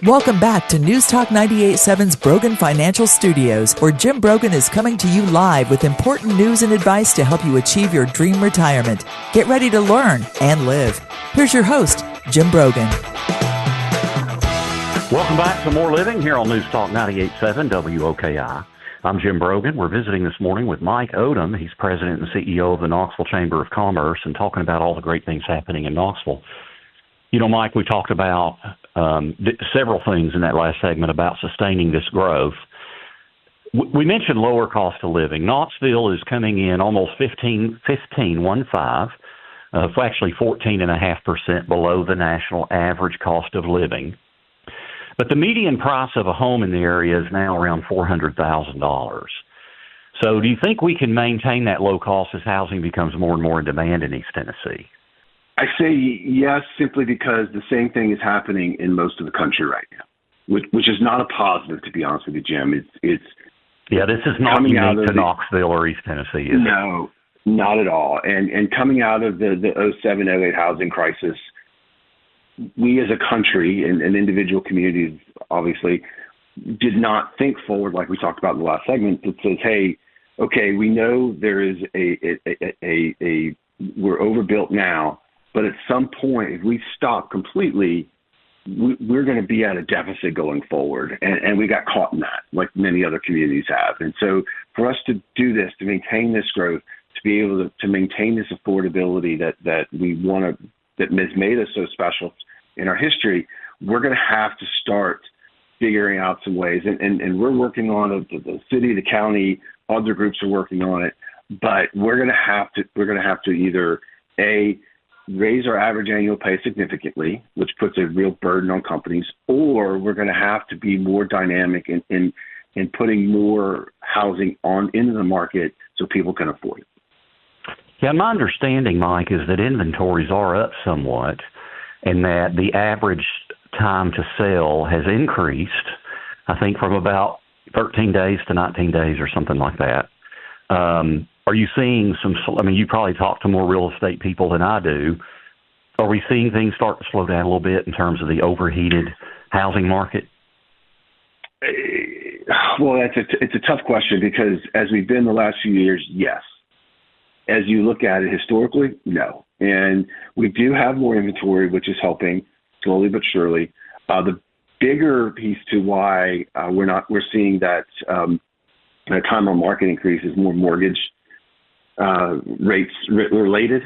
Welcome back to News Talk 98.7's Brogan Financial Studios, where Jim Brogan is coming to you live with important news and advice to help you achieve your dream retirement. Get ready to learn and live. Here's your host, Jim Brogan. Welcome back to More Living here on News Talk 98.7 WOKI. I'm Jim Brogan. We're visiting this morning with Mike Odom. He's president and CEO of the Knoxville Chamber of Commerce and talking about all the great things happening in Knoxville. You know, Mike, we talked about several things in that last segment about sustaining this growth. We mentioned lower cost of living. Knoxville is coming in almost 14.5% below the national average cost of living. But the median price of a home in the area is now around $400,000. So do you think we can maintain that low cost as housing becomes more and more in demand in East Tennessee? I say yes, simply because the same thing is happening in most of the country right now, which is not a positive, to be honest with you, Jim. This is not unique to Knoxville or East Tennessee, is it? No, not at all. And coming out of the 07-08 housing crisis, we as a country and individual communities, obviously, did not think forward, like we talked about in the last segment, that says, hey, okay, we know there is we're overbuilt now, but at some point, if we stop completely, we're going to be at a deficit going forward. And we got caught in that, like many other communities have. And so for us to do this, to maintain this growth, to be able to maintain this affordability that we want to, that has made us so special in our history, we're going to have to start figuring out some ways. And we're working on it, the city, the county, other groups are working on it. But we're going to have to either raise our average annual pay significantly, which puts a real burden on companies, or we're going to have to be more dynamic in putting more housing into the market so people can afford it. Yeah, my understanding, Mike, is that inventories are up somewhat, and that the average time to sell has increased, I think, from about 13 days to 19 days or something like that. Are you seeing you probably talk to more real estate people than I do. Are we seeing things start to slow down a little bit in terms of the overheated housing market? Well, it's a tough question because as we've been the last few years, yes. As you look at it historically, no. And we do have more inventory, which is helping slowly but surely. The bigger piece to why we're seeing that time on market increase is more mortgage rates related.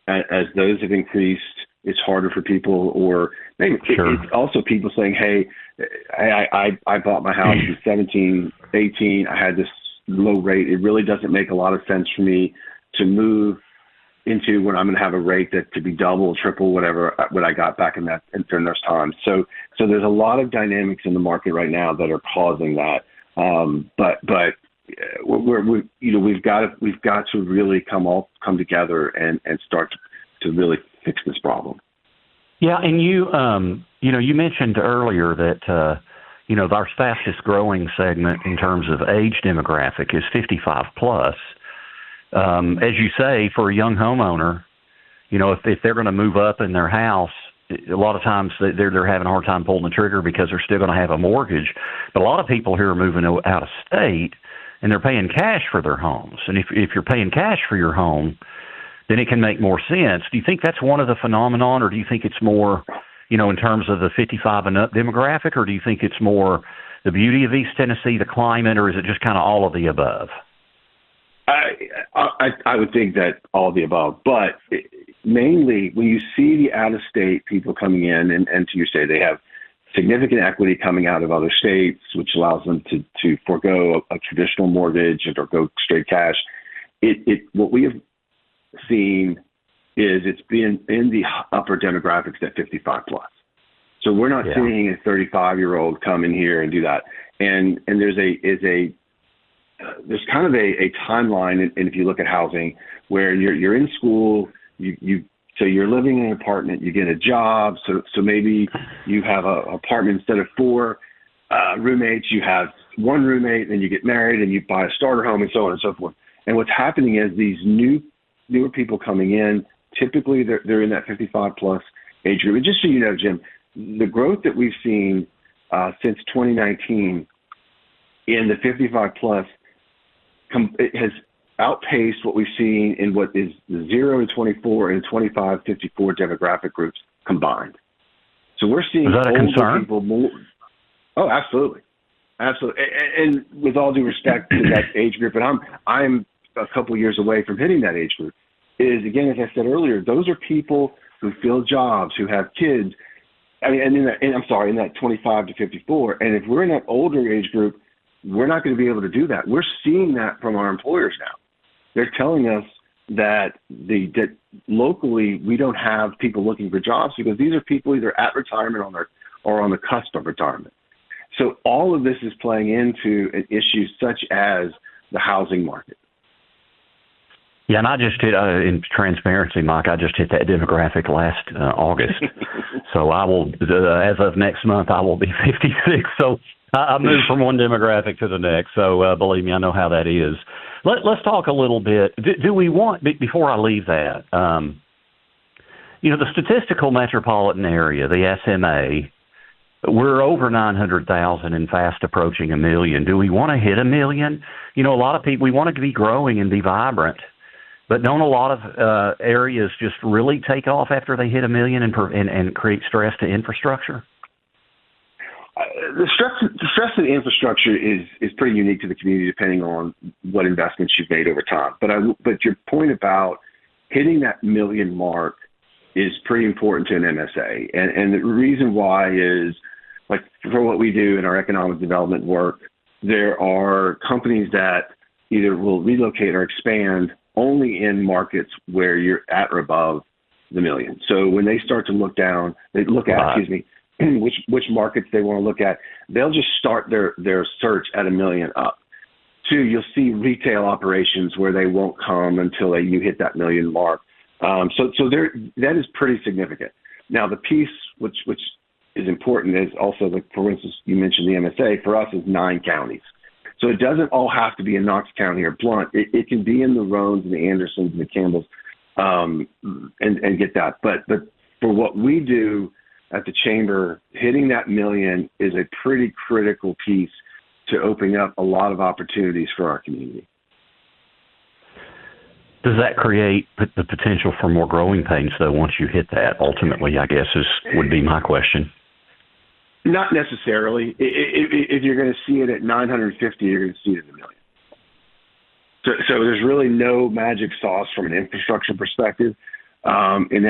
As those have increased, it's harder for people, or maybe it's also people saying, hey, I bought my house in 17, 18. I had this low rate. It really doesn't make a lot of sense for me to move into when I'm going to have a rate that to be double, triple, whatever, what I got back during those times. So there's a lot of dynamics in the market right now that are causing that. But we've got to really come together and start to really fix this problem. Yeah, and you mentioned earlier that our fastest growing segment in terms of age demographic is 55 plus. As you say, for a young homeowner, if they're going to move up in their house, a lot of times they're having a hard time pulling the trigger because they're still going to have a mortgage. But a lot of people here are moving out of state, and they're paying cash for their homes. And if you're paying cash for your home, then it can make more sense. Do you think that's one of the phenomenon, or do you think it's more, in terms of the 55 and up demographic, or do you think it's more the beauty of East Tennessee, the climate, or is it just kind of all of the above? I would think that all of the above, but mainly when you see the out-of-state people coming in, and to your say they have significant equity coming out of other states, which allows them to forego a traditional mortgage or go straight cash. What we have seen is it's been in the upper demographics at 55 plus. So we're not seeing a 35-year-old come in here and do that. And there's kind of a timeline, and if you look at housing, where you're in school, so you're living in an apartment, you get a job, so maybe you have an apartment instead of 4 roommates, you have 1 roommate, then you get married and you buy a starter home and so on and so forth. And what's happening is these newer people coming in, typically they're in that 55 plus age group. And just so you know, Jim, the growth that we've seen since 2019 in the 55 plus, it has outpaced what we've seen in what is the 0 to 24 and 25-54 demographic groups combined. So we're seeing older people more. Oh, absolutely. Absolutely. And with all due respect to that age group, and I'm a couple of years away from hitting that age group, is, again, as I said earlier, those are people who fill jobs, who have kids. I mean, in that 25 to 54. And if we're in that older age group, we're not going to be able to do that. We're seeing that from our employers now. They're telling us that locally we don't have people looking for jobs because these are people either at retirement or on the cusp of retirement. So all of this is playing into an issue such as the housing market. Yeah, and I just hit, in transparency, Mike, I just hit that demographic last August. So I will, as of next month, I will be 56. So I moved from one demographic to the next. So believe me, I know how that is. Let's talk a little bit. Do we want, before I leave that, the statistical metropolitan area, the SMA, we're over 900,000 and fast approaching 1 million. Do we want to hit 1 million? A lot of people, we want to be growing and be vibrant. But don't a lot of areas just really take off after they hit 1 million and create stress to infrastructure? The stress to the infrastructure is pretty unique to the community depending on what investments you've made over time. But your point about hitting that 1 million mark is pretty important to an MSA. And the reason why is, like, for what we do in our economic development work, there are companies that either will relocate or expand only in markets where you're at or above the 1 million. So when they start to look at, which markets they want to look at, they'll just start their search at 1 million up. 2, you'll see retail operations where they won't come until you hit that 1 million mark. So that is pretty significant. Now, the piece which is important is also, like, for instance, you mentioned the MSA. For us, is 9 counties. So it doesn't all have to be in Knox County or Blount. It can be in the Roans and the Andersons and the Campbells, and get that. But for what we do at the Chamber, hitting that 1 million is a pretty critical piece to opening up a lot of opportunities for our community. Does that create the potential for more growing pains, though, once you hit that? Ultimately, I guess, would be my question. Not necessarily. If you're going to see it at 950, you're going to see it at 1 million. So there's really no magic sauce from an infrastructure perspective in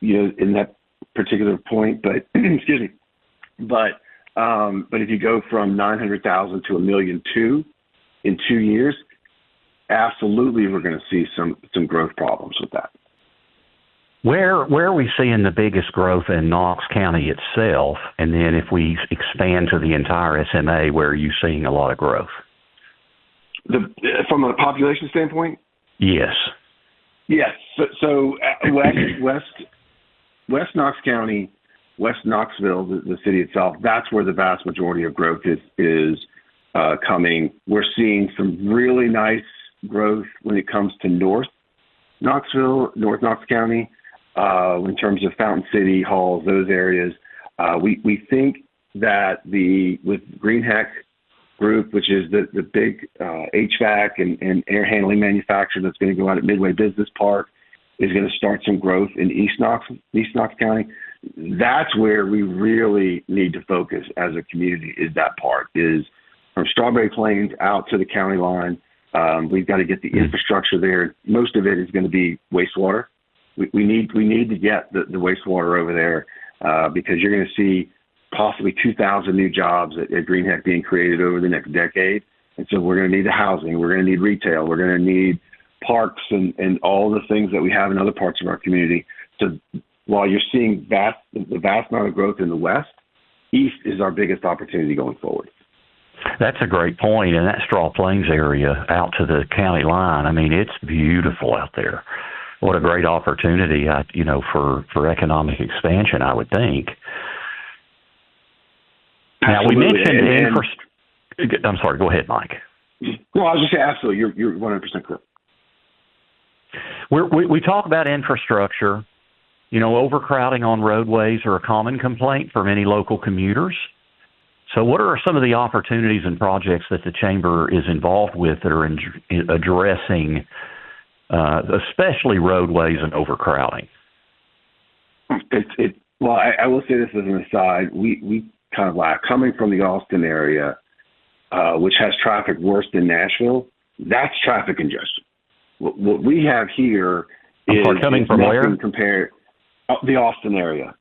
that particular point. But excuse me. But if you go from 900,000 to 1.2 million in 2 years, absolutely, we're going to see some growth problems with that. Where are we seeing the biggest growth in Knox County itself? And then if we expand to the entire SMA, where are you seeing a lot of growth? From a population standpoint? Yes. Yes. So West Knox County, West Knoxville, the city itself, that's where the vast majority of growth is coming. We're seeing some really nice growth when it comes to North Knoxville, North Knox County. In terms of Fountain City, Halls, those areas, we think that with Greenheck Group, which is the big HVAC and air handling manufacturer that's going to go out at Midway Business Park, is going to start some growth in East Knox County. That's where we really need to focus as a community. Is that part is from Strawberry Plains out to the county line. We've got to get the infrastructure there. Most of it is going to be wastewater. We need to get the wastewater over there because you're going to see possibly 2,000 new jobs at Greenheck being created over the next decade. And so we're going to need the housing. We're going to need retail. We're going to need parks and all the things that we have in other parts of our community. So while you're seeing the vast amount of growth in the West, East is our biggest opportunity going forward. That's a great point. And that Straw Plains area out to the county line, I mean, it's beautiful out there. What a great opportunity, for economic expansion, I would think. Absolutely. Now, we mentioned I'm sorry, go ahead, Mike. No, I was just saying, absolutely. You're 100% correct. We talk about infrastructure. Overcrowding on roadways are a common complaint for many local commuters. So what are some of the opportunities and projects that the Chamber is involved with that are addressing especially roadways and overcrowding? Well, I will say this as an aside. We kind of laugh. Coming from the Austin area, which has traffic worse than Nashville, that's traffic congestion. What we have here is coming from where? Compared the Austin area.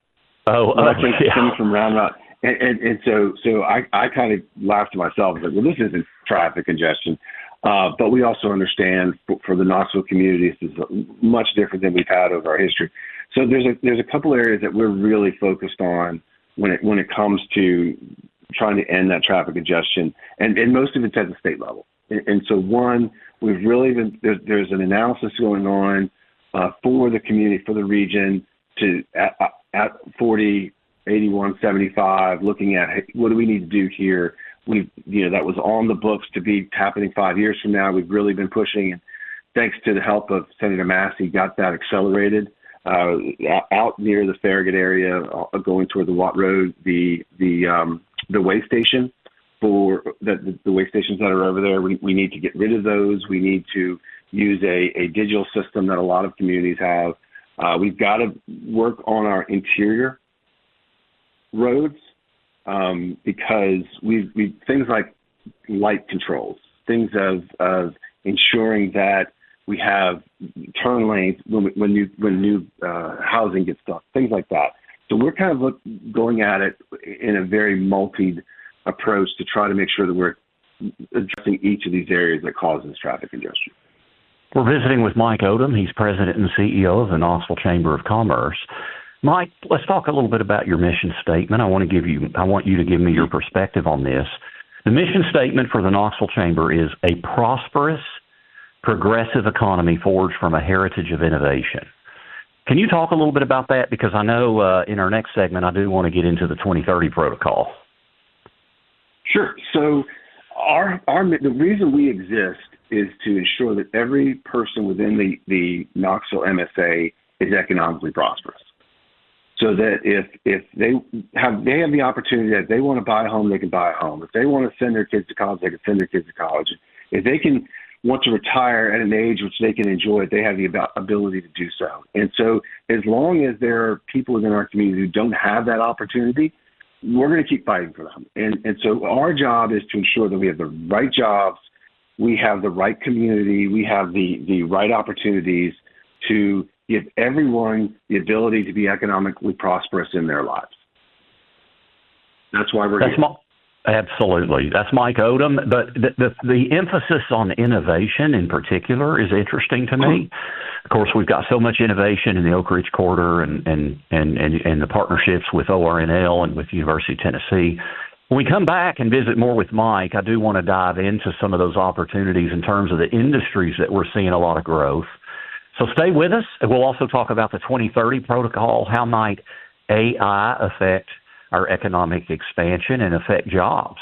Yeah. Coming from Round. And so I kind of laughed to myself. I was like, well, this isn't traffic congestion. But we also understand for the Knoxville community, this is much different than we've had over our history. So there's a couple areas that we're really focused on when it comes to trying to end that traffic congestion, and most of it's at the state level. And so one, we've really been there's an analysis going on for the community, for the region, to at 40, 81, 75, looking at, hey, what do we need to do here? That was on the books to be happening 5 years from now. We've really been pushing, and thanks to the help of Senator Massey, got that accelerated out near the Farragut area, going toward the Watt Road, the way station for the way stations that are over there. We need to get rid of those. We need to use a digital system that a lot of communities have. We've got to work on our interior roads because we things like light controls, things of ensuring that we have turn lanes when new housing gets stuck, things like that. So we're kind of going at it in a very multi approach to try to make sure that we're addressing each of these areas that causes traffic congestion. We're visiting with Mike Odom. He's president and CEO of the Knoxville Chamber of Commerce. Mike, let's talk a little bit about your mission statement. I want you to give me your perspective on this. The mission statement for the Knoxville Chamber is a prosperous, progressive economy forged from a heritage of innovation. Can you talk a little bit about that? Because I know in our next segment, I do want to get into the 2030 protocol. Sure. So the reason we exist is to ensure that every person within the Knoxville MSA is economically prosperous. So that if they have the opportunity that if they want to buy a home, they can buy a home. If they want to send their kids to college, they can send their kids to college. If they can want to retire at an age which they can enjoy, they have the ability to do so. And so as long as there are people within our community who don't have that opportunity, we're going to keep fighting for them. And so our job is to ensure that we have the right jobs, we have the right community, we have the right opportunities to give everyone the ability to be economically prosperous in their lives. That's why we're here. Absolutely. That's Mike Odom. But the emphasis on innovation in particular is interesting to me. Of course, we've got so much innovation in the Oak Ridge Corridor and the partnerships with ORNL and with the University of Tennessee. When we come back and visit more with Mike, I do want to dive into some of those opportunities in terms of the industries that we're seeing a lot of growth. So stay with us. We'll also talk about the 2030 protocol. How might AI affect our economic expansion and affect jobs?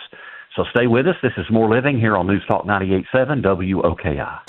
So stay with us. This is More Living here on News Talk 98.7 WOKI.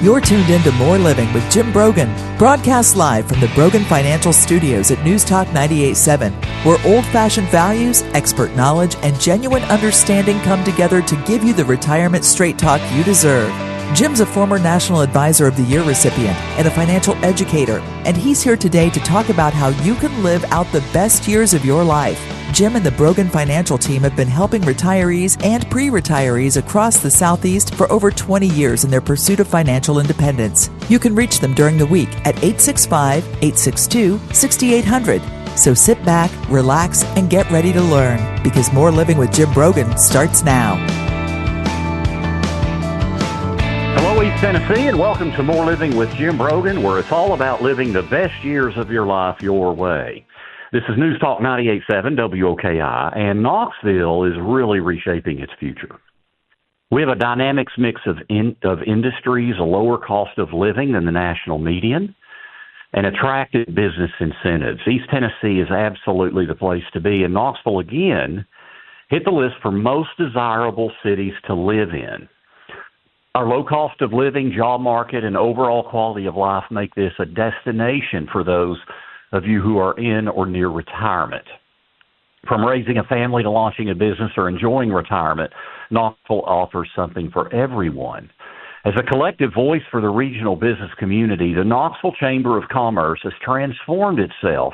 You're tuned in to More Living with Jim Brogan, broadcast live from the Brogan Financial Studios at News Talk 98.7, where old-fashioned values, expert knowledge, and genuine understanding come together to give you the retirement straight talk you deserve. Jim's a former National Advisor of the Year recipient and a financial educator, and he's here today to talk about how you can live out the best years of your life. Jim and the Brogan Financial team have been helping retirees and pre-retirees across the Southeast for over 20 years in their pursuit of financial independence. You can reach them during the week at 865-862-6800. So sit back, relax, and get ready to learn, because More Living with Jim Brogan starts now. Hello, East Tennessee, and welcome to More Living with Jim Brogan, where it's all about living the best years of your life your way. This is News Talk 98.7 WOKI, and Knoxville is really reshaping its future. We have a dynamic mix of industries, a lower cost of living than the national median, and attractive business incentives. East Tennessee is absolutely the place to be, and Knoxville, again, hit the list for most desirable cities to live in. Our low cost of living, job market, and overall quality of life make this a destination for those of you who are in or near retirement. From raising a family to launching a business or enjoying retirement, Knoxville offers something for everyone. As a collective voice for the regional business community, the Knoxville Chamber of Commerce has transformed itself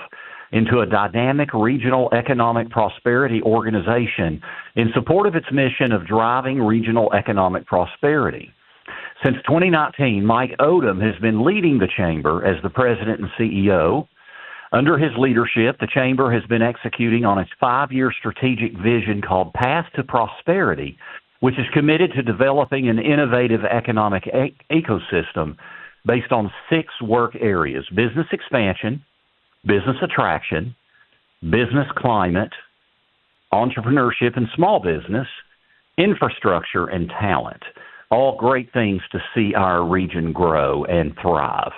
into a dynamic regional economic prosperity organization in support of its mission of driving regional economic prosperity. Since 2019, Mike Odom has been leading the Chamber as the president and CEO. Under his leadership, the Chamber has been executing on its 5-year strategic vision called Path to Prosperity, which is committed to developing an innovative economic ecosystem based on 6 work areas: business expansion, business attraction, business climate, entrepreneurship and small business, infrastructure, and talent. All great things to see our region grow and thrive.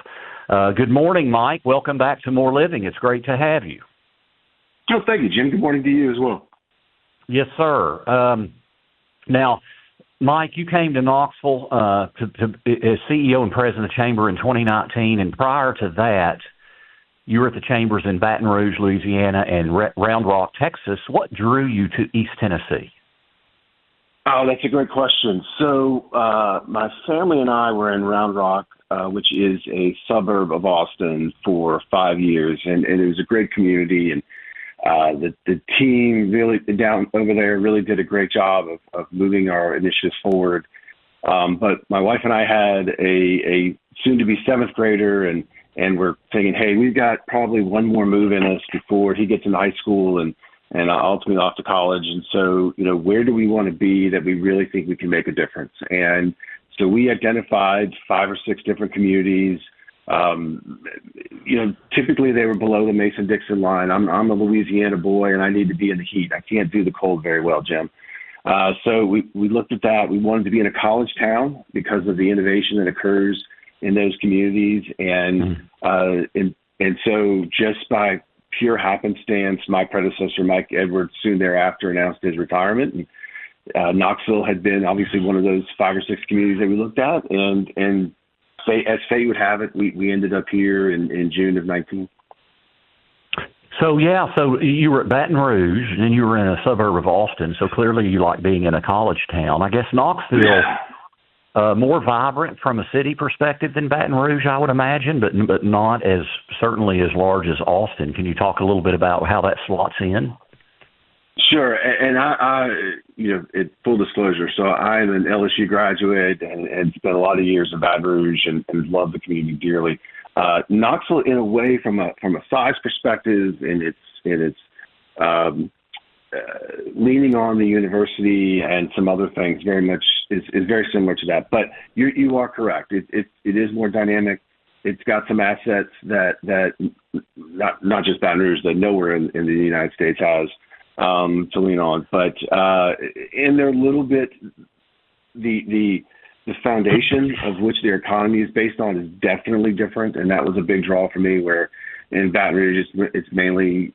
Good morning, Mike. Welcome back to More Living. It's great to have you. Oh, thank you, Jim. Good morning to you as well. Yes, sir. Now, Mike, you came to Knoxville as CEO and president of the Chamber in 2019, and prior to that, you were at the Chambers in Baton Rouge, Louisiana, and Round Rock, Texas. What drew you to East Tennessee? Oh, that's a great question. So my family and I were in Round Rock, which is a suburb of Austin, for 5 years, and it was a great community. And the team really down over there really did a great job of moving our initiatives forward. But my wife and I had a soon-to-be 7th grader, and we're thinking, hey, we've got probably one more move in us before he gets into high school and ultimately off to college. And so, where do we want to be that we really think we can make a difference? And so we identified 5 or 6 different communities. Typically they were below the Mason-Dixon line. I'm a Louisiana boy, and I need to be in the heat. I can't do the cold very well, Jim. So we looked at that. We wanted to be in a college town because of the innovation that occurs in those communities. And so just by pure happenstance, my predecessor, Mike Edwards, soon thereafter announced his retirement. And Knoxville had been obviously one of those 5 or 6 communities that we looked at. And as fate would have it, we ended up here in June of 19. So you were at Baton Rouge, and then you were in a suburb of Austin. So clearly you like being in a college town. I guess Knoxville, more vibrant from a city perspective than Baton Rouge, I would imagine, but not certainly as large as Austin. Can you talk a little bit about how that slots in? Sure, and I full disclosure, so I'm an LSU graduate and spent a lot of years in Baton Rouge and love the community dearly. Knoxville, in a way, from a size perspective, and it's leaning on the university and some other things, very much is very similar to that. But you are correct. It is more dynamic. It's got some assets that not just Baton Rouge, that nowhere in the United States has. To lean on, but in their little bit, the foundation of which their economy is based on is definitely different, and that was a big draw for me. Where in Baton Rouge, it's mainly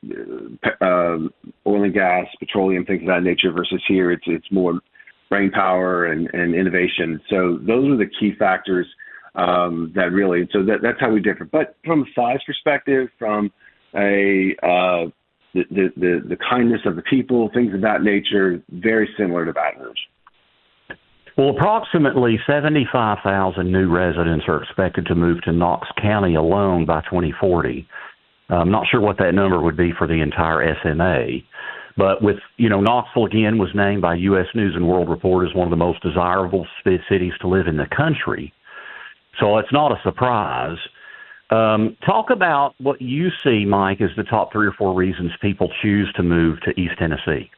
oil and gas, petroleum, things of that nature, versus here it's more brain power and innovation. So those are the key factors that really. So that's how we differ. But from a size perspective, from the kindness of the people, things of that nature, very similar to Baton Rouge. Well, approximately 75,000 new residents are expected to move to Knox County alone by 2040. I'm not sure what that number would be for the entire SMA, but Knoxville again was named by U.S. News and World Report as one of the most desirable cities to live in the country. So it's not a surprise. Talk about what you see, Mike, as the top 3 or 4 reasons people choose to move to East Tennessee.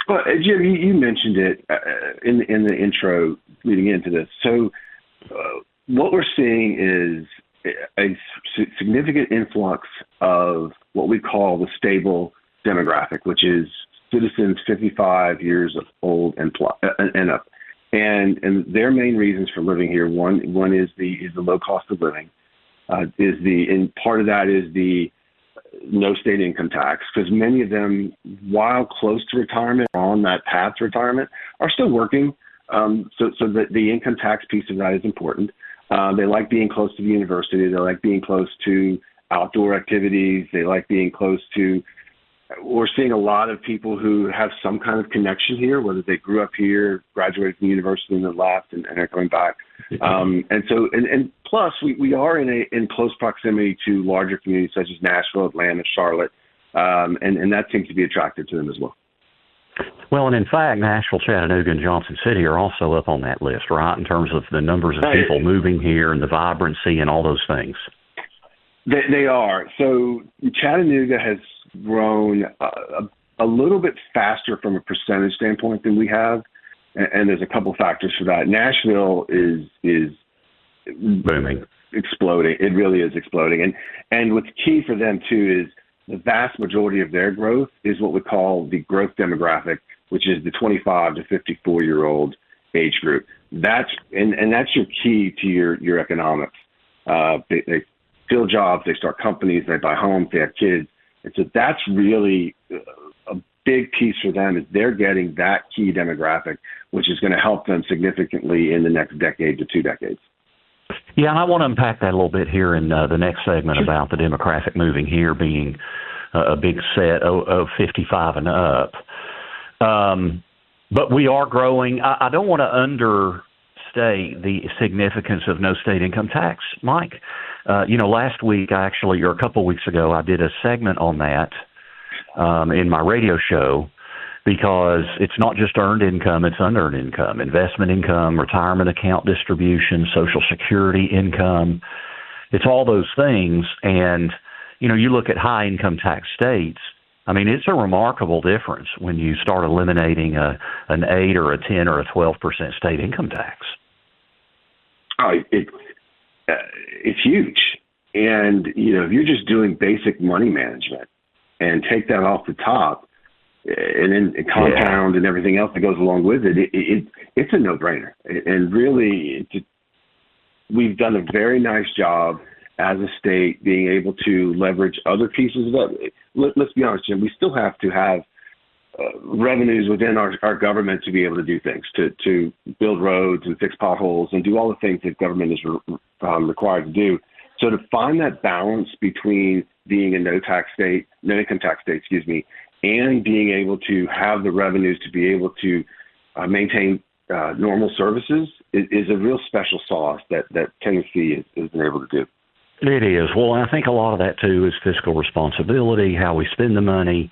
Well, Jim, you mentioned it in the intro leading into this. So what we're seeing is a significant influx of what we call the stable demographic, which is citizens 55 years old and up. And their main reasons for living here, one is the low cost of living. And part of that is the no state income tax, because many of them, while close to retirement, on that path to retirement, are still working. So the income tax piece of that is important. They like being close to the university. They like being close to outdoor activities. They like being close to, we're seeing a lot of people who have some kind of connection here, whether they grew up here, graduated from the university and then left and are coming back. And plus we are in close proximity to larger communities such as Nashville, Atlanta, Charlotte. And that seems to be attractive to them as well. Well, and in fact, Nashville, Chattanooga, and Johnson City are also up on that list, right, in terms of the numbers of people moving here and the vibrancy and all those things. They are. So Chattanooga has grown a little bit faster from a percentage standpoint than we have, and there's a couple factors for that. Nashville is booming, exploding. It really is exploding. And what's key for them, too, is the vast majority of their growth is what we call the growth demographic, which is the 25 to 54-year-old age group. That's your key to your economics. They fill jobs, they start companies, they buy homes, they have kids. And so that's really a big piece for them, is they're getting that key demographic, which is going to help them significantly in the next decade to 2 decades. Yeah, and I want to unpack that a little bit here in the next segment about the demographic moving here being a big set of 55 and up. But we are growing. I don't want to understate the significance of no state income tax, Mike. Last week, or a couple of weeks ago, I did a segment on that in my radio show, because it's not just earned income, it's unearned income, investment income, retirement account distribution, Social Security income. It's all those things. And, you look at high income tax states, I mean, it's a remarkable difference when you start eliminating an 8 or a 10 or a 12% state income tax. Oh, it's huge. And, if you're just doing basic money management and take that off the top, and then compound and everything else that goes along with it, it's a no-brainer. And really, we've done a very nice job as a state being able to leverage other pieces of that. Let's be honest, Jim, we still have to have revenues within our government to be able to do things, to build roads and fix potholes and do all the things that government is required to do. So to find that balance between being a no income tax state, and being able to have the revenues to be able to maintain normal services is a real special sauce that Tennessee has been able to do. It is. Well, I think a lot of that, too, is fiscal responsibility, how we spend the money.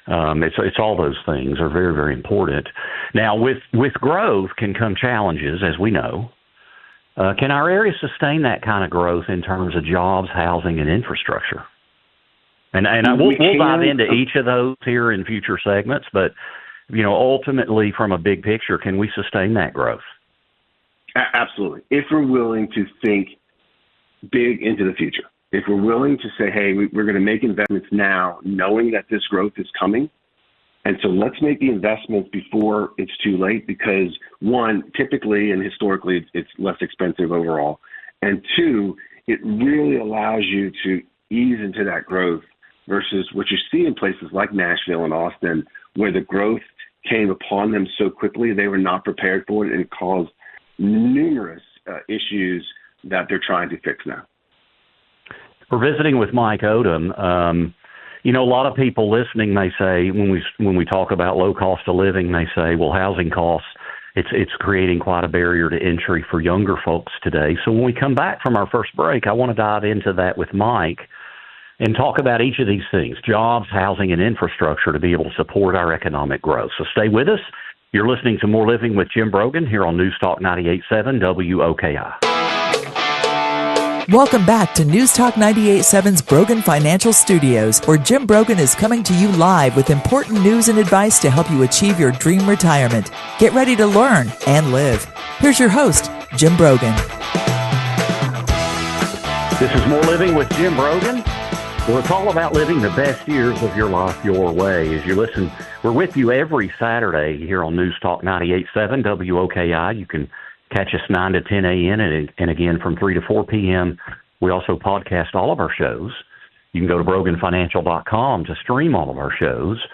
It's all those things are very, very important. Now, with growth can come challenges, as we know. Can our area sustain that kind of growth in terms of jobs, housing, and infrastructure? And we'll dive into each of those here in future segments, but, ultimately from a big picture, can we sustain that growth? Absolutely. If we're willing to think big into the future, if we're willing to say, hey, we're going to make investments now, knowing that this growth is coming. And so let's make the investments before it's too late, because one, typically and historically, it's less expensive overall. And two, it really allows you to ease into that growth versus what you see in places like Nashville and Austin, where the growth came upon them so quickly, they were not prepared for it and caused numerous issues that they're trying to fix now. We're visiting with Mike Odom. A lot of people listening may say, when we talk about low cost of living, they say, well, housing costs, it's creating quite a barrier to entry for younger folks today. So when we come back from our first break, I want to dive into that with Mike and talk about each of these things, jobs, housing, and infrastructure, to be able to support our economic growth. So stay with us. You're listening to More Living with Jim Brogan here on News Talk 98.7 WOKI. Welcome back to News Talk 98.7's Brogan Financial Studios, where Jim Brogan is coming to you live with important news and advice to help you achieve your dream retirement. Get ready to learn and live. Here's your host, Jim Brogan. This is More Living with Jim Brogan. Well, it's all about living the best years of your life your way. As you listen, we're with you every Saturday here on News Talk 98.7 WOKI. You can catch us 9 to 10 a.m. and again from 3 to 4 p.m. We also podcast all of our shows. You can go to BroganFinancial.com to stream all of our shows.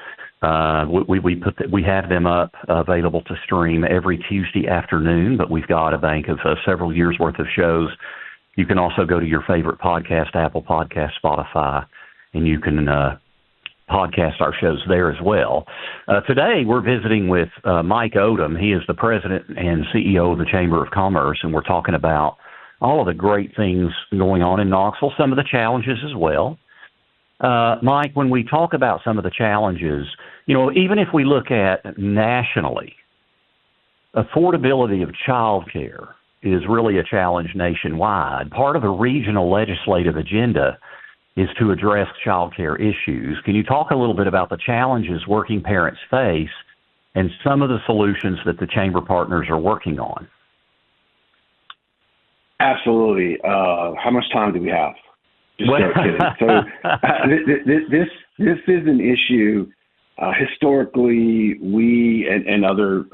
We have them up available to stream every Tuesday afternoon, but we've got a bank of several years worth of shows. You can also go to your favorite podcast, Apple Podcast, Spotify, and you can podcast our shows there as well. Today we're visiting with Mike Odom. He is the president and CEO of the Chamber of Commerce, and we're talking about all of the great things going on in Knoxville, some of the challenges as well. Mike, when we talk about some of the challenges, even if we look at nationally, affordability of child care is really a challenge nationwide. Part of the regional legislative agenda is to address child care issues. Can you talk a little bit about the challenges working parents face and some of the solutions that the Chamber partners are working on? Absolutely. How much time do we have? Just kidding. So this is an issue. Historically, we and other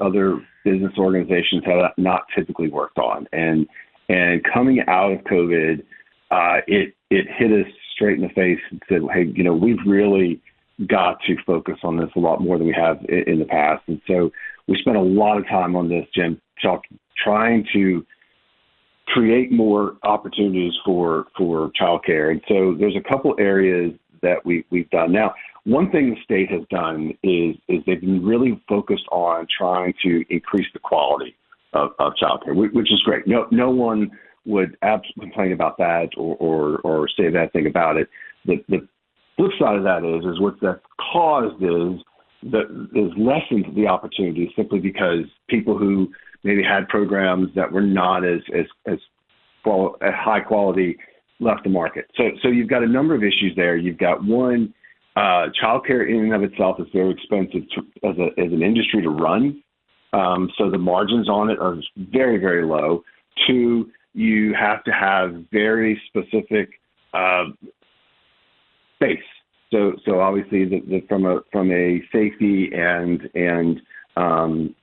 business organizations have not typically worked on, and coming out of COVID, it hit us straight in the face and said, hey, we've really got to focus on this a lot more than we have in the past, and so we spent a lot of time on this, Jim, trying to create more opportunities for childcare. And so there's a couple areas that we've done. Now, one thing the state has done is they've been really focused on trying to increase the quality of childcare, which is great. No one would absolutely complain about that or say that thing about it. The flip side of that is what that caused is lessened the opportunity simply because people who maybe had programs that were not as high quality left the market. So you've got a number of issues there. You've got one, childcare in and of itself is very expensive as an industry to run. So the margins on it are very, very low. Two, you have to have very specific space. So obviously from a safety and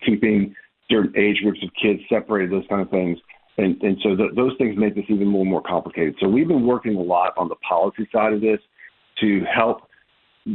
keeping certain age groups of kids separated, those kind of things. And so those things make this even more complicated. So we've been working a lot on the policy side of this to help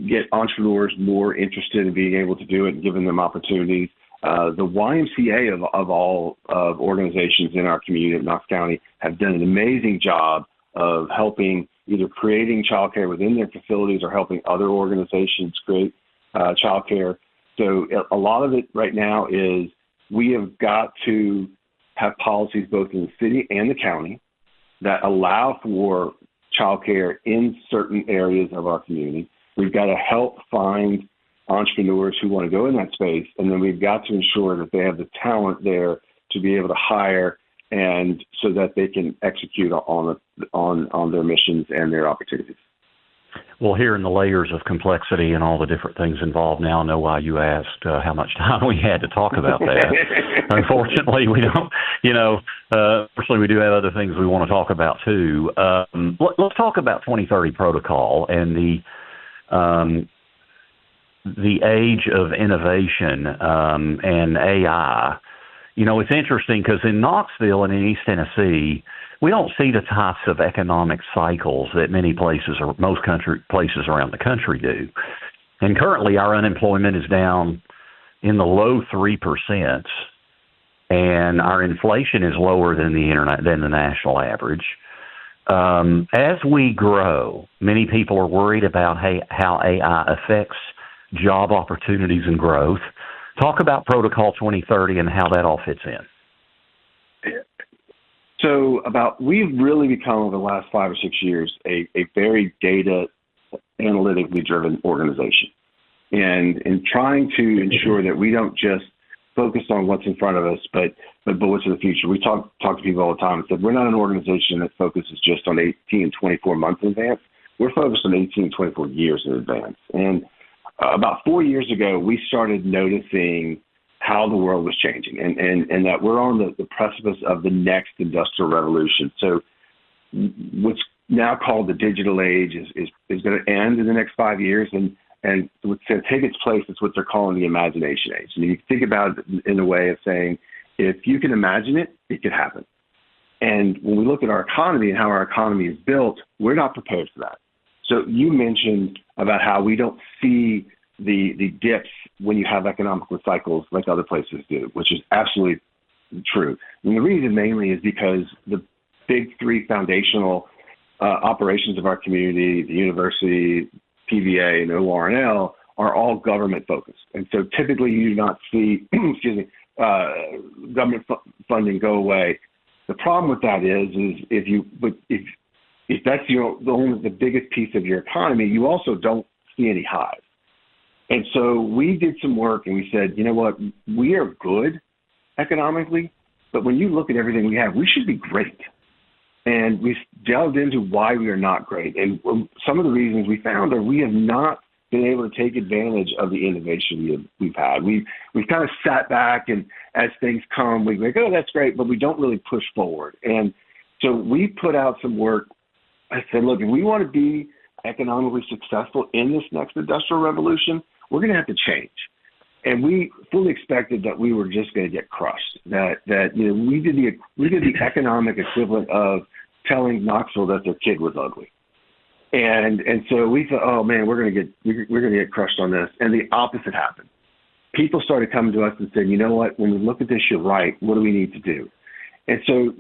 get entrepreneurs more interested in being able to do it and giving them opportunities. The YMCA of all organizations in our community of Knox County have done an amazing job of helping either creating childcare within their facilities or helping other organizations create childcare. So a lot of it right now is we have got to have policies both in the city and the county that allow for childcare in certain areas of our community. We've got to help find entrepreneurs who want to go in that space, and then we've got to ensure that they have the talent there to be able to hire and so that they can execute on their missions and their opportunities. Well, hearing the layers of complexity and all the different things involved now, I know why you asked how much time we had to talk about that. Unfortunately, we don't, unfortunately, we do have other things we want to talk about too. Let's talk about 2030 protocol and the age of innovation and AI. It's interesting because in Knoxville and in East Tennessee, we don't see the types of economic cycles that many places or most places around the country do. And currently, our unemployment is down in the low 3%, and our inflation is lower than the national average. As we grow, many people are worried about how AI affects job opportunities and growth. Talk about Protocol 2030 and how that all fits in. So we've really become over the last 5 or 6 years a very data analytically driven organization. And in trying to ensure that we don't just focus on what's in front of us, but what's in the future. We talk to people all the time and said, we're not an organization that focuses just on 18 and 24 months in advance. We're focused on 18 and 24 years in advance. And about 4 years ago, we started noticing how the world was changing and that we're on the precipice of the next industrial revolution. So what's now called the digital age is going to end in the next 5 years, and what's going to take its place is what they're calling the imagination age. And you think about it in a way of saying, if you can imagine it, it could happen. And when we look at our economy and how our economy is built, we're not prepared for that. So you mentioned about how we don't see the dips when you have economic cycles like other places do, which is absolutely true. And the reason mainly is because the big three foundational operations of our community, the university, PVA, and ORNL, are all government focused. And so typically you do not see, government funding go away. The problem with that is if that's the biggest piece of your economy, you also don't see any highs. And so we did some work and we said, you know what, we are good economically, but when you look at everything we have, we should be great. And we delved into why we are not great. And some of the reasons we found are we have not been able to take advantage of the innovation we've had. We've kind of sat back, and as things come, we go, oh, that's great, but we don't really push forward. And so we put out some work. I said, look, if we want to be economically successful in this next industrial revolution, we're going to have to change. And we fully expected that we were just going to get crushed. That we did the economic equivalent of telling Knoxville that their kid was ugly. And so we thought, oh man, we're going to get crushed on this. And the opposite happened. People started coming to us and saying, you know what, when we look at this, you're right. What do we need to do? And so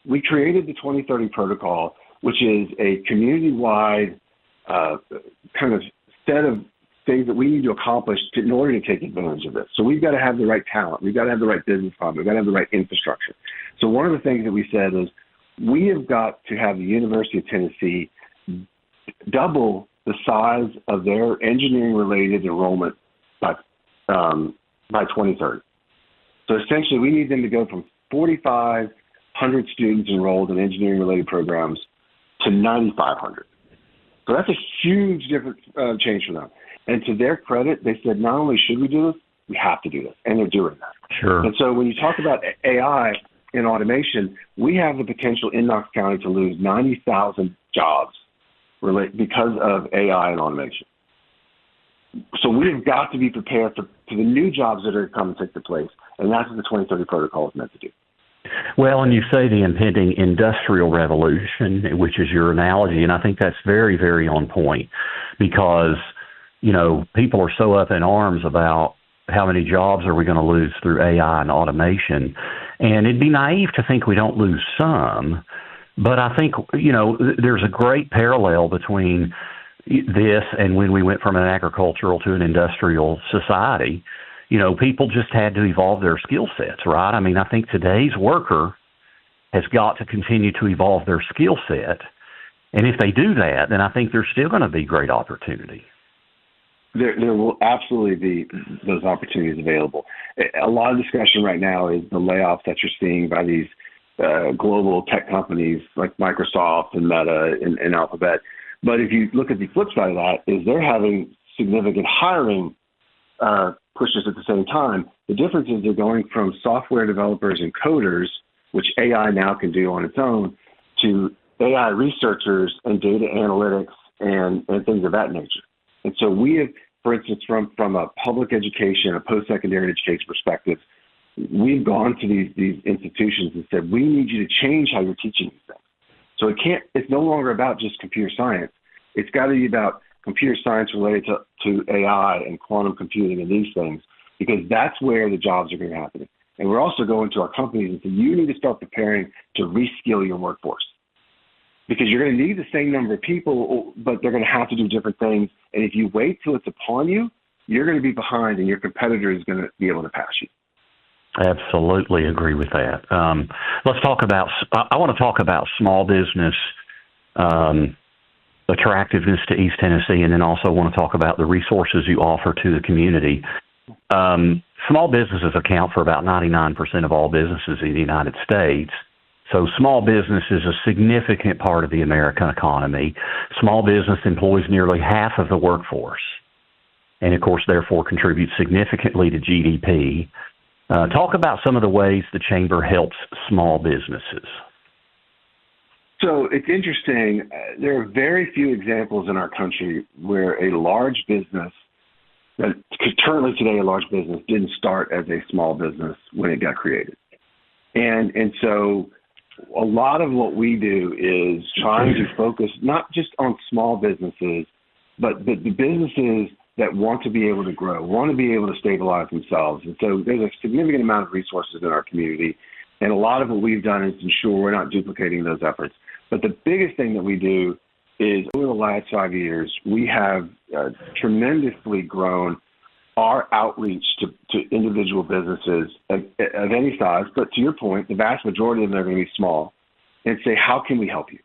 we created the 2030 protocol, which is a community-wide kind of set of things that we need to accomplish in order to take advantage of this. So we've got to have the right talent. We've got to have the right business plan. We've got to have the right infrastructure. So one of the things that we said is we have got to have the University of Tennessee double the size of their engineering-related enrollment by 2030. So essentially, we need them to go from 4,500 students enrolled in engineering-related programs to 9,500. So that's a huge different change for them. And to their credit, they said, not only should we do this, we have to do this. And they're doing that. Sure. And so when you talk about AI and automation, we have the potential in Knox County to lose 90,000 jobs because of AI and automation. So we've got to be prepared for the new jobs that are coming to take the place. And that's what the 2030 protocol is meant to do. Well, and you say the impending industrial revolution, which is your analogy, and I think that's very, very on point because, people are so up in arms about how many jobs are we going to lose through AI and automation. And it'd be naive to think we don't lose some, but I think, there's a great parallel between this and when we went from an agricultural to an industrial society. People just had to evolve their skill sets, right? I mean, I think today's worker has got to continue to evolve their skill set. And if they do that, then I think there's still going to be great opportunity. There will absolutely be those opportunities available. A lot of discussion right now is the layoffs that you're seeing by these global tech companies like Microsoft and Meta and Alphabet. But if you look at the flip side of that, is they're having significant hiring pushes at the same time. The difference is they're going from software developers and coders, which AI now can do on its own, to AI researchers and data analytics and things of that nature. And so we have, for instance, from a public education, a post-secondary education perspective, we've gone to these institutions and said, we need you to change how you're teaching these things. So it's no longer about just computer science. It's got to be about computer science related to AI and quantum computing and these things, because that's where the jobs are going to happen. And we're also going to our companies and say, you need to start preparing to reskill your workforce, because you're going to need the same number of people, but they're going to have to do different things. And if you wait till it's upon you, you're going to be behind and your competitor is going to be able to pass you. Absolutely agree with that. Let's talk about, I want to talk about small business attractiveness to East Tennessee, and then also want to talk about the resources you offer to the community. Small businesses account for about 99% of all businesses in the United States. So small business is a significant part of the American economy. Small business employs nearly half of the workforce, and of course, therefore, contributes significantly to GDP. Talk about some of the ways the Chamber helps small businesses. So it's interesting. There are very few examples in our country where a large business, currently today a large business, didn't start as a small business when it got created. And so a lot of what we do is trying to focus not just on small businesses, but the businesses that want to be able to grow, want to be able to stabilize themselves. And so there's a significant amount of resources in our community. And a lot of what we've done is ensure we're not duplicating those efforts. But the biggest thing that we do is over the last 5 years, we have tremendously grown our outreach to individual businesses of any size. But to your point, the vast majority of them are going to be small, and say, how can we help you?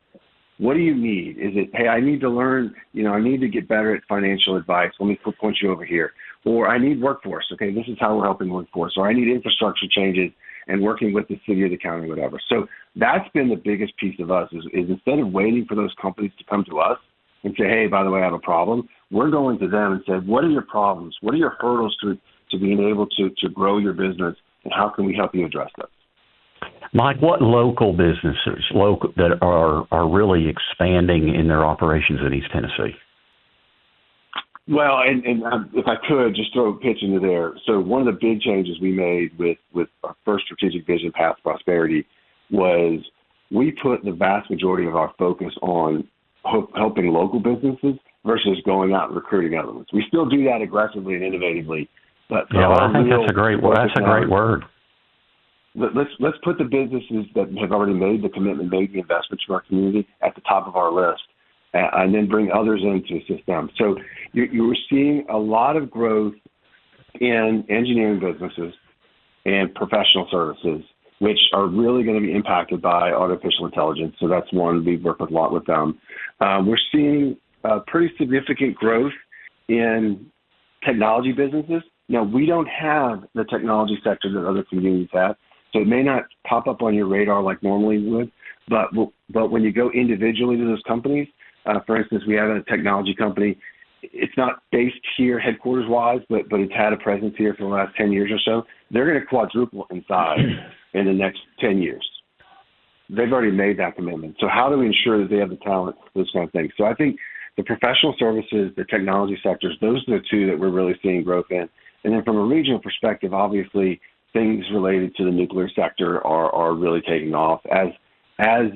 What do you need? Is it, hey, I need to learn, I need to get better at financial advice. Let me point you over here. Or I need workforce. Okay, this is how we're helping workforce. Or I need infrastructure changes and working with the city or the county, whatever. So that's been the biggest piece of us is instead of waiting for those companies to come to us and say, hey, by the way, I have a problem, we're going to them and say, what are your problems? What are your hurdles to being able to grow your business, and how can we help you address those? Mike, what local businesses that are really expanding in their operations in East Tennessee? Well, and if I could just throw a pitch into there. So one of the big changes we made with our first strategic vision, Path to Prosperity, was we put the vast majority of our focus on helping local businesses versus going out and recruiting other ones. We still do that aggressively and innovatively, but I think that's a great word. That's a great word. Let's put the businesses that have already made the commitment, made the investments to our community at the top of our list, and then bring others in to assist them. So you're seeing a lot of growth in engineering businesses and professional services, which are really going to be impacted by artificial intelligence. So that's one we work with a lot with them. We're seeing pretty significant growth in technology businesses. Now, we don't have the technology sector that other communities have, so it may not pop up on your radar like normally would, but when you go individually to those companies, for instance, we have a technology company. It's not based here headquarters-wise, but it's had a presence here for the last 10 years or so. They're going to quadruple in size in the next 10 years. They've already made that commitment. So how do we ensure that they have the talent, those kind of things? So I think the professional services, the technology sectors, those are the two that we're really seeing growth in. And then from a regional perspective, obviously, things related to the nuclear sector are really taking off as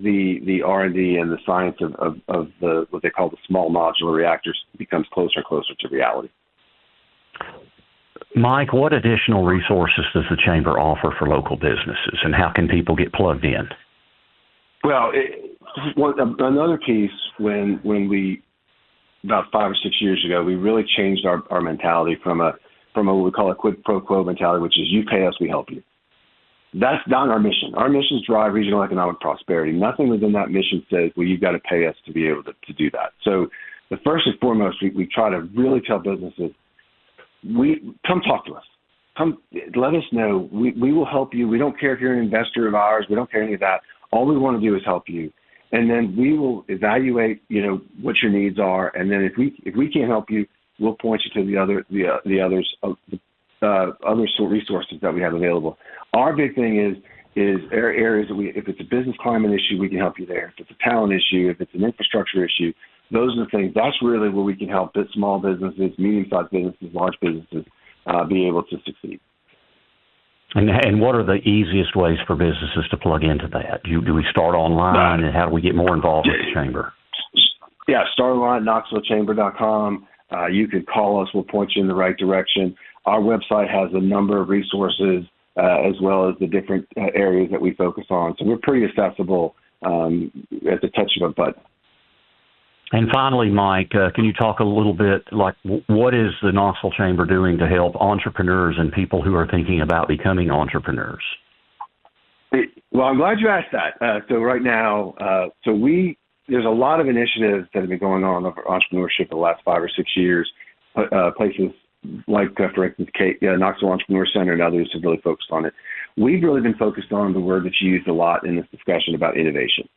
the R&D and the science of the what they call the small modular reactors becomes closer and closer to reality. Mike, what additional resources does the Chamber offer for local businesses, and how can people get plugged in? Well, another piece when we, about 5 or 6 years ago, we really changed our mentality from what we call a quid pro quo mentality, which is you pay us, we help you. That's not our mission. Our mission is drive regional economic prosperity. Nothing within that mission says, well, you've got to pay us to be able to do that. So the first and foremost, we try to really tell businesses, come talk to us. Come let us know. We will help you. We don't care if you're an investor of ours. We don't care any of that. All we want to do is help you. And then we will evaluate, what your needs are. And then if we can't help you, we'll point you to the other resources that we have available. Our big thing is areas that if it's a business climate issue, we can help you there. If it's a talent issue, if it's an infrastructure issue, those are the things. That's really where we can help small businesses, medium-sized businesses, large businesses be able to succeed. And what are the easiest ways for businesses to plug into that? Do we start online, and how do we get more involved with the Chamber? Yeah, start online at KnoxvilleChamber.com. You could call us. We'll point you in the right direction. Our website has a number of resources as well as the different areas that we focus on. So we're pretty accessible at the touch of a button. And finally, Mike, can you talk a little bit, like what is the Knoxville Chamber doing to help entrepreneurs and people who are thinking about becoming entrepreneurs? Well, I'm glad you asked that. So right now, there's a lot of initiatives that have been going on over entrepreneurship the last 5 or 6 years. Places like, for instance, Knoxville Entrepreneur Center and others have really focused on it. We've really been focused on the word that's used a lot in this discussion about innovation.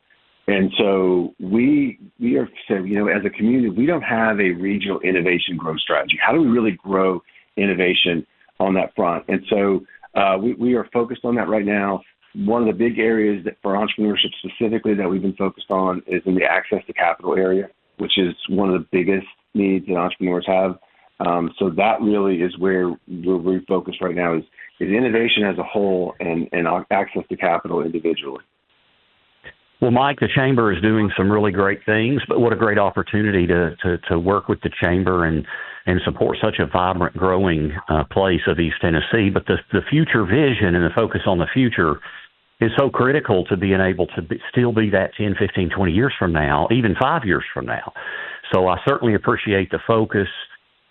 And so we are saying, as a community, we don't have a regional innovation growth strategy. How do we really grow innovation on that front? And so we are focused on that right now. One of the big areas that for entrepreneurship specifically that we've been focused on is in the access to capital area, which is one of the biggest needs that entrepreneurs have. So that really is where we're focused right now is innovation as a whole and access to capital individually. Well, Mike, the Chamber is doing some really great things, but what a great opportunity to work with the Chamber and support such a vibrant, growing place of East Tennessee. But the future vision and the focus on the future is so critical to being able to still be that 10, 15, 20 years from now, even 5 years from now. So I certainly appreciate the focus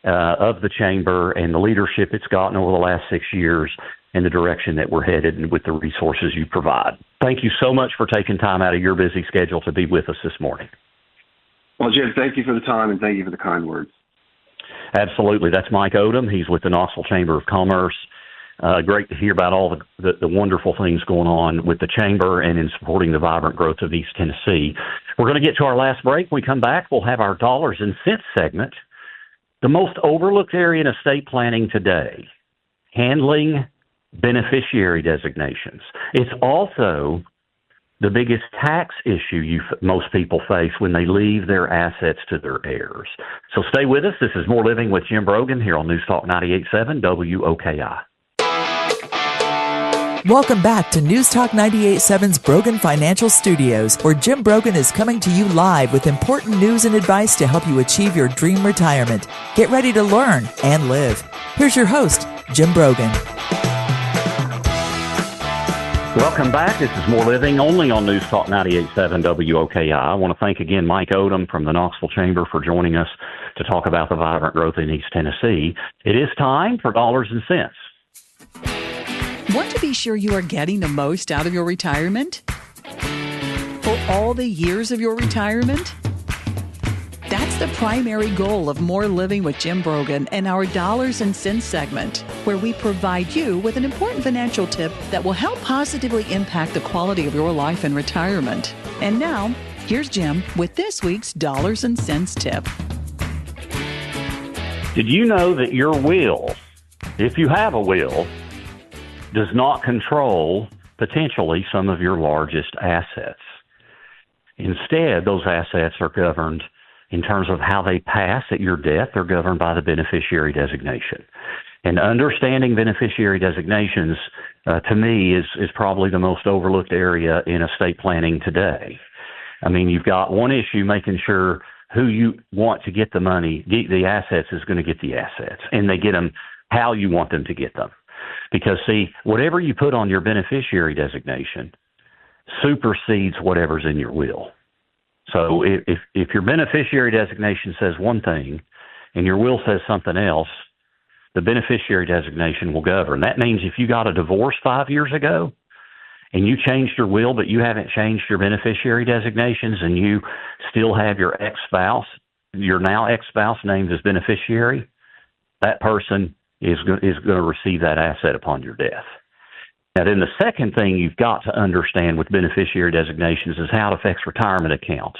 of the Chamber and the leadership it's gotten over the last 6 years and the direction that we're headed and with the resources you provide. Thank you so much for taking time out of your busy schedule to be with us this morning. Well, Jim, thank you for the time and thank you for the kind words. Absolutely. That's Mike Odom. He's with the Knoxville Chamber of Commerce. Great to hear about all the wonderful things going on with the Chamber and in supporting the vibrant growth of East Tennessee. We're going to get to our last break. When we come back, we'll have our dollars and cents segment. The most overlooked area in estate planning today, handling beneficiary designations. It's also the biggest tax issue most people face when they leave their assets to their heirs. So stay with us. This is More Living with Jim Brogan here on News Talk 98.7 WOKI. Welcome back to News Talk 98.7's Brogan Financial Studios, where Jim Brogan is coming to you live with important news and advice to help you achieve your dream retirement. Get ready to learn and live. Here's your host, Jim Brogan. Welcome back. This is More Living, only on News Talk 98.7 WOKI. I want to thank again Mike Odom from the Knoxville Chamber for joining us to talk about the vibrant growth in East Tennessee. It is time for dollars and cents. Want to be sure you are getting the most out of your retirement? For all the years of your retirement? That's the primary goal of More Living with Jim Brogan and our Dollars and Cents segment, where we provide you with an important financial tip that will help positively impact the quality of your life in retirement. And now, here's Jim with this week's Dollars and Cents tip. Did you know that your will, if you have a will, does not control potentially some of your largest assets? Instead, those assets are governed in terms of how they pass at your death. They're governed by the beneficiary designation. And understanding beneficiary designations, to me, is probably the most overlooked area in estate planning today. I mean, you've got one issue, making sure who you want to get the money, get the assets, is going to get the assets, and they get them how you want them to get them. Because, see, whatever you put on your beneficiary designation supersedes whatever's in your will. So if your beneficiary designation says one thing and your will says something else, the beneficiary designation will govern. That means if you got a divorce 5 years ago and you changed your will, but you haven't changed your beneficiary designations, and you still have your ex-spouse, your now ex-spouse named as beneficiary, that person is going to receive that asset upon your death. Now, then the second thing you've got to understand with beneficiary designations is how it affects retirement accounts.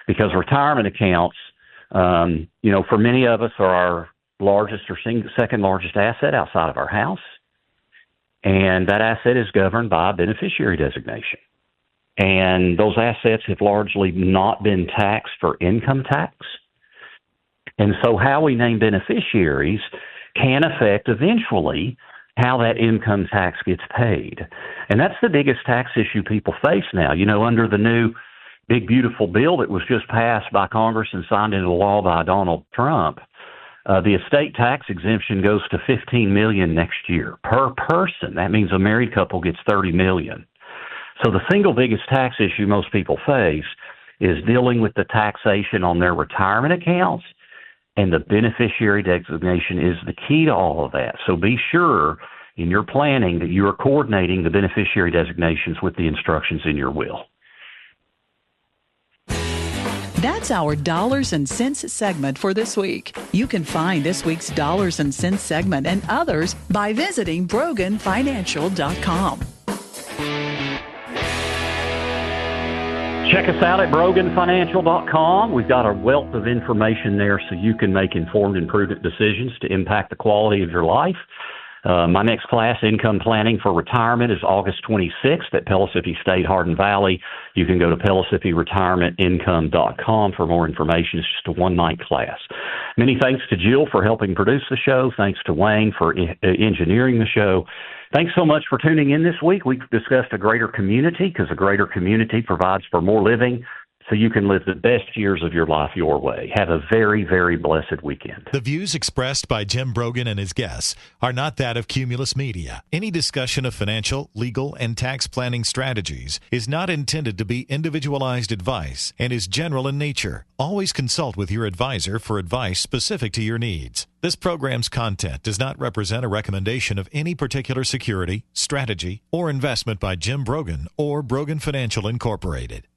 Because retirement accounts, for many of us are our largest or second largest asset outside of our house. And that asset is governed by a beneficiary designation. And those assets have largely not been taxed for income tax. And so how we name beneficiaries can affect eventually how that income tax gets paid. And that's the biggest tax issue people face now. Under the new big, beautiful bill that was just passed by Congress and signed into law by Donald Trump, the estate tax exemption goes to $15 million next year per person. That means a married couple gets $30 million. So the single biggest tax issue most people face is dealing with the taxation on their retirement accounts. And the beneficiary designation is the key to all of that. So be sure in your planning that you are coordinating the beneficiary designations with the instructions in your will. That's our Dollars and Cents segment for this week. You can find this week's Dollars and Cents segment and others by visiting BroganFinancial.com. Check us out at BroganFinancial.com. We've got a wealth of information there so you can make informed and prudent decisions to impact the quality of your life. My next class, Income Planning for Retirement, is August 26th at Pellissippi State, Hardin Valley. You can go to PellissippiRetirementIncome.com for more information. It's just a one-night class. Many thanks to Jill for helping produce the show. Thanks to Wayne for engineering the show. Thanks so much for tuning in this week. We've discussed a greater community because a greater community provides for more living, so you can live the best years of your life your way. Have a very, very blessed weekend. The views expressed by Jim Brogan and his guests are not that of Cumulus Media. Any discussion of financial, legal, and tax planning strategies is not intended to be individualized advice and is general in nature. Always consult with your advisor for advice specific to your needs. This program's content does not represent a recommendation of any particular security, strategy, or investment by Jim Brogan or Brogan Financial Incorporated.